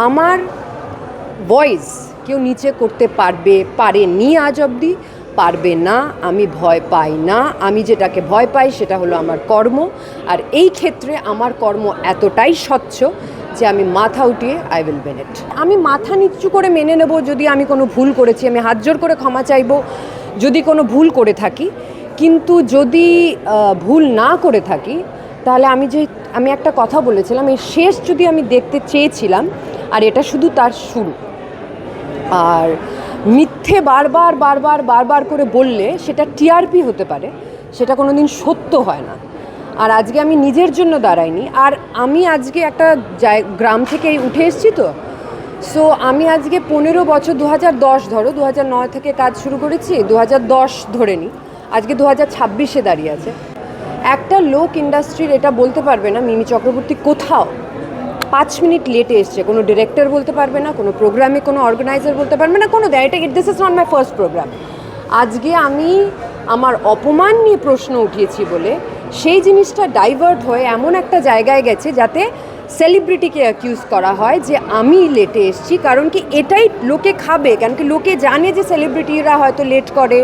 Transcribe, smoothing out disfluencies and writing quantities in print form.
আমার ভয়েস কেউ নিচে করতে পারেনি আজ অবধি, পারবে না। আমি ভয় পাই না। আমি যেটাকে ভয় পাই সেটা হলো আমার কর্ম, আর এই ক্ষেত্রে আমার কর্ম এতটাই স্বচ্ছ যে আমি মাথা উঠিয়ে আই উইল মেনে ইট। আমি মাথা নিচু করে মেনে নেব যদি আমি কোনো ভুল করেছি, আমি হাত জোর করে ক্ষমা চাইব যদি কোনো ভুল করে থাকি। কিন্তু যদি ভুল না করে থাকি, তাহলে আমি একটা কথা বলেছিলাম, এই শেষ যদি আমি দেখতে চেয়েছিলাম, আর এটা শুধু তার শুরু। আর মিথ্যে বারবার করে বললে সেটা টিআরপি হতে পারে, সেটা কোনো দিন সত্য হয় না। আর আজকে আমি নিজের জন্য দাঁড়াইনি, আর আমি আজকে একটা গ্রাম থেকে উঠে এসেছি, তো সো আমি আজকে 15 বছর 2010 ধরো, 2009 থেকে কাজ শুরু করেছি, 2010 ধরে নিই, আজকে 2026-এ দাঁড়িয়ে আছে। একটা লোক ইন্ডাস্ট্রির এটা বলতে পারবে না মিমি চক্রবর্তী কোথাও 5 মিনিট লেটে এসছে, কোনো ডিরেক্টর বলতে পারবে না, কোনো প্রোগ্রামে কোনো অর্গানাইজার বলতে পারবে না, কোনো this is not my first program. আজকে আমি আমার অপমান নিয়ে প্রশ্ন উঠিয়েছি বলে সেই জিনিসটা ডাইভার্ট হয়ে এমন একটা জায়গায় গেছে যাতে সেলিব্রিটিকে অ্যাকিউজ করা হয় যে আমি লেটে এসছি। কারণ কি এটাই লোকে খাবে, কারণ কি লোকে জানে যে সেলিব্রিটিরা হয়তো লেট করে,